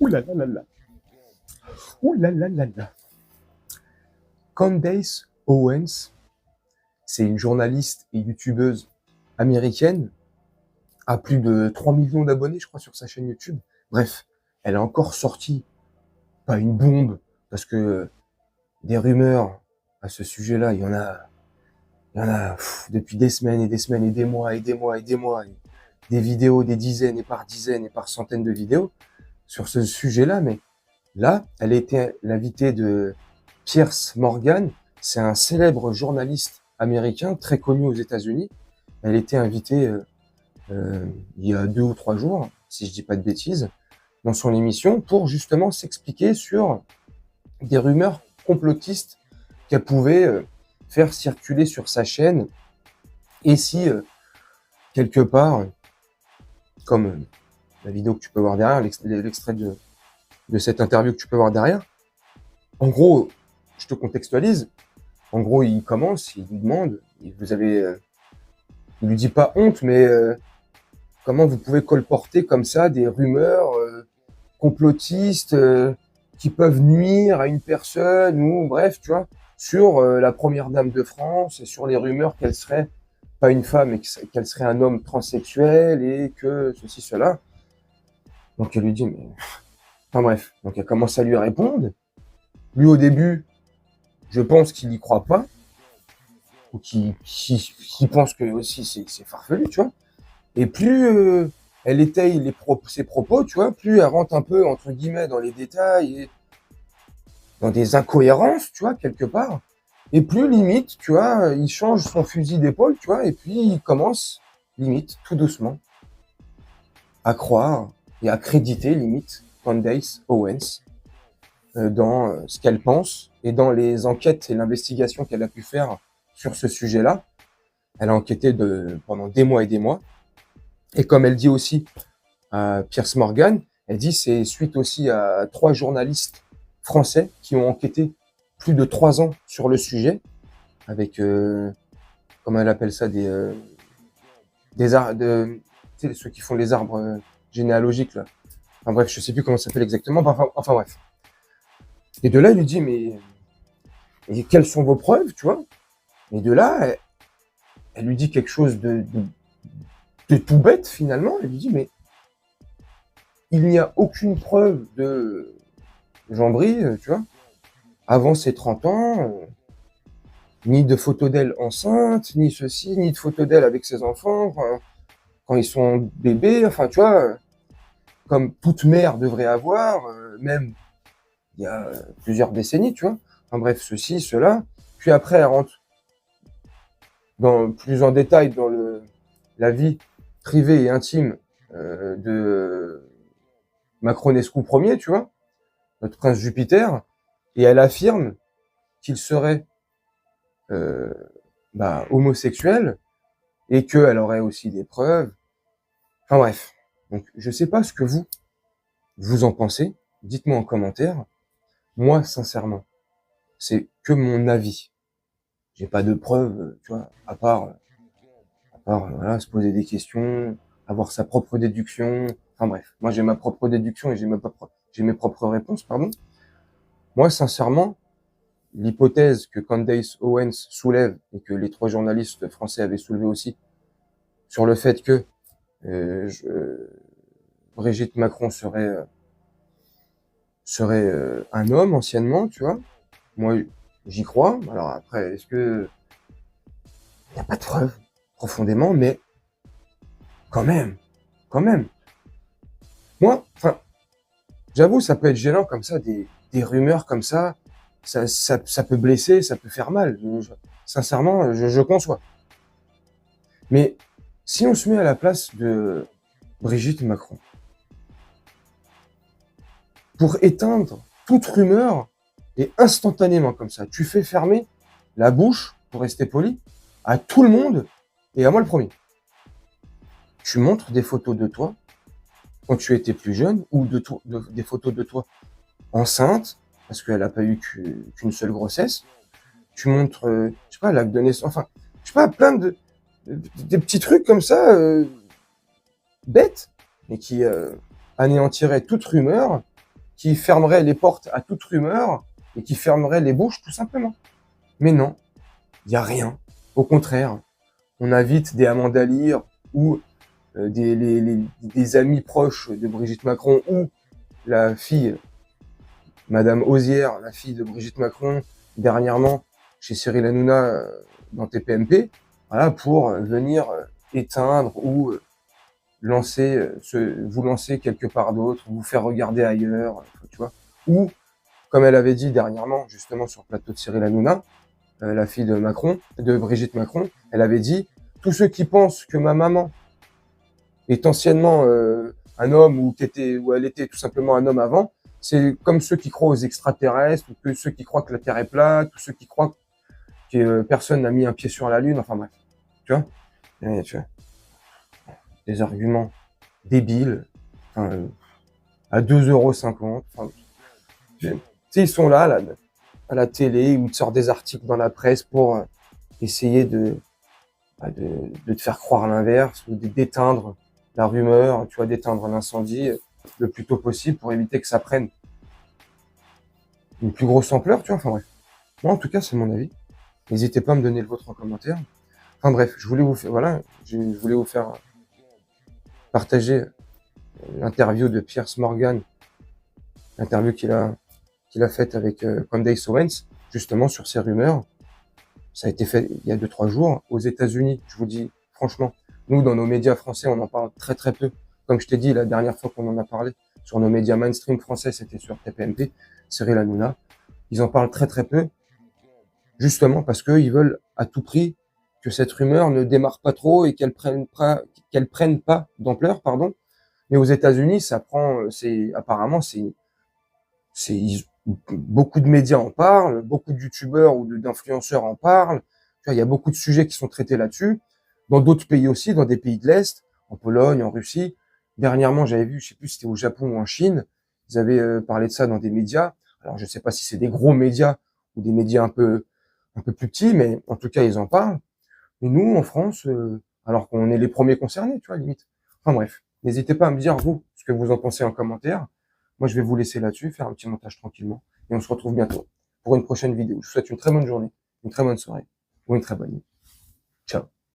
Ouh là là là là. Ouh là là là là. Candace Owens, c'est une journaliste et youtubeuse américaine, a plus de 3 millions d'abonnés, je crois, sur sa chaîne YouTube. Bref, elle a encore sorti, pas une bombe, parce que des rumeurs à ce sujet-là, il y en a depuis des semaines et des semaines et des mois et des mois et des mois. Et des vidéos, des dizaines et par centaines de vidéos sur ce sujet-là. Mais là, elle était l'invitée de Piers Morgan. C'est un célèbre journaliste américain très connu aux États-Unis. Elle était invitée il y a 2 ou 3 jours, si je dis pas de bêtises, dans son émission pour justement s'expliquer sur des rumeurs complotistes qu'elle pouvait faire circuler sur sa chaîne. Et si, quelque part, comme la vidéo que tu peux voir derrière, l'extrait de cette interview que tu peux voir derrière, en gros, je te contextualise, en gros, il commence, il lui demande, il lui dit pas honte, mais comment vous pouvez colporter comme ça des rumeurs complotistes qui peuvent nuire à une personne, ou bref, tu vois, sur la première dame de France et sur les rumeurs qu'elle serait pas une femme et qu'elle serait un homme transsexuel et que ceci, cela. Donc elle lui dit, mais... Enfin bref, donc elle commence à lui répondre. Lui au début, je pense qu'il y croit pas, ou qu'il pense que aussi c'est farfelu, tu vois. Et plus elle étaye ses propos, tu vois, plus elle rentre un peu, entre guillemets, dans les détails et dans des incohérences, tu vois, quelque part. Et plus limite, tu vois, il change son fusil d'épaule, tu vois, et puis il commence, limite, tout doucement, à croire et à créditer, limite, Candace Owens dans ce qu'elle pense et dans les enquêtes et l'investigation qu'elle a pu faire sur ce sujet-là. Elle a enquêté pendant des mois et des mois. Et comme elle dit aussi à Piers Morgan, elle dit c'est suite aussi à 3 journalistes français qui ont enquêté plus de 3 ans sur le sujet, avec, comment elle appelle ça, des arbres, tu sais, ceux qui font les arbres généalogiques, là. Enfin bref, je sais plus comment ça s'appelle exactement, enfin bref. Et de là, il lui dit, mais quelles sont vos preuves, tu vois? Et de là, elle lui dit quelque chose de tout bête, finalement. Elle lui dit, mais il n'y a aucune preuve de Jean-Bry, tu vois, avant ses 30 ans, ni de photos d'elle enceinte, ni ceci, ni de photos d'elle avec ses enfants, enfin, quand ils sont bébés, enfin, tu vois, comme toute mère devrait avoir, même il y a plusieurs décennies, tu vois. Enfin bref, ceci, cela. Puis après, elle rentre plus en détail dans la vie privée et intime de Macronescu Ier, tu vois, notre prince Jupiter, et elle affirme qu'il serait homosexuel et qu'elle aurait aussi des preuves. Enfin bref. Donc je sais pas ce que vous en pensez. Dites-moi en commentaire. Moi, sincèrement, c'est que mon avis. J'ai pas de preuves, tu vois, à part voilà, se poser des questions, avoir sa propre déduction. Enfin bref, moi j'ai ma propre déduction et j'ai mes propres réponses, pardon. Moi, sincèrement, l'hypothèse que Candace Owens soulève et que les 3 journalistes français avaient soulevé aussi sur le fait que Brigitte Macron serait un homme anciennement, tu vois. Moi, j'y crois. Alors après, est-ce que il n'y a pas de preuves profondément, mais quand même. Moi, enfin, j'avoue, ça peut être gênant comme ça, des rumeurs comme ça. Ça peut blesser, ça peut faire mal. Sincèrement, je conçois. Mais si on se met à la place de Brigitte Macron, pour éteindre toute rumeur, et instantanément comme ça, tu fais fermer la bouche, pour rester poli, à tout le monde, et à moi le premier. Tu montres des photos de toi quand tu étais plus jeune, ou des photos de toi enceinte, parce qu'elle n'a pas eu qu'une seule grossesse. Tu montres, je sais pas, l'acte de naissance, enfin, je sais pas, plein des petits trucs comme ça, bêtes, mais qui anéantiraient toute rumeur. qui fermerait les portes à toute rumeur et qui fermerait les bouches tout simplement. Mais non, il n'y a rien. Au contraire, on invite des Amanda Lear ou des amis proches de Brigitte Macron ou la fille, Madame Osière, la fille de Brigitte Macron, dernièrement chez Cyril Hanouna dans TPMP, voilà, pour venir éteindre ou vous lancer quelque part d'autre, vous faire regarder ailleurs, tu vois. Ou, comme elle avait dit dernièrement, justement sur le plateau de Cyril Hanouna, la fille de Macron, de Brigitte Macron, elle avait dit « Tous ceux qui pensent que ma maman est anciennement un homme ou elle était tout simplement un homme avant, c'est comme ceux qui croient aux extraterrestres, ou que ceux qui croient que la Terre est plate, ou ceux qui croient que personne n'a mis un pied sur la Lune, enfin bref. Tu vois, tu vois, des arguments débiles, à 2,50 €. Enfin, tu sais, ils sont là, à la télé, ou ils te sortent des articles dans la presse pour essayer de te faire croire l'inverse, ou d'éteindre la rumeur, tu vois, d'éteindre l'incendie le plus tôt possible pour éviter que ça prenne une plus grosse ampleur, tu vois, enfin bref. Moi, en tout cas, c'est mon avis. N'hésitez pas à me donner le vôtre en commentaire. Enfin bref, je voulais vous faire partager l'interview de Piers Morgan, l'interview qu'il a faite avec Candace Owens, justement sur ces rumeurs. Ça a été fait il y a 2-3 jours aux États-Unis. Je vous dis franchement, nous dans nos médias français, on en parle très très peu. Comme je t'ai dit la dernière fois qu'on en a parlé sur nos médias mainstream français, c'était sur TPMP, Cyril Hanouna. Ils en parlent très très peu, justement parce qu'ils veulent à tout prix que cette rumeur ne démarre pas trop et qu'elle prenne pas d'ampleur, pardon. Mais aux États-Unis, ça prend, apparemment, beaucoup de médias en parlent, beaucoup de youtubeurs ou d'influenceurs en parlent. Tu vois, il y a beaucoup de sujets qui sont traités là-dessus. Dans d'autres pays aussi, dans des pays de l'Est, en Pologne, en Russie. Dernièrement, j'avais vu, je sais plus si c'était au Japon ou en Chine, ils avaient parlé de ça dans des médias. Alors, je sais pas si c'est des gros médias ou des médias un peu plus petits, mais en tout cas, ils en parlent. Et nous, en France, alors qu'on est les premiers concernés, tu vois, limite. Enfin bref, n'hésitez pas à me dire, vous, ce que vous en pensez en commentaire. Moi, je vais vous laisser là-dessus, faire un petit montage tranquillement. Et on se retrouve bientôt pour une prochaine vidéo. Je vous souhaite une très bonne journée, une très bonne soirée ou une très bonne nuit. Ciao.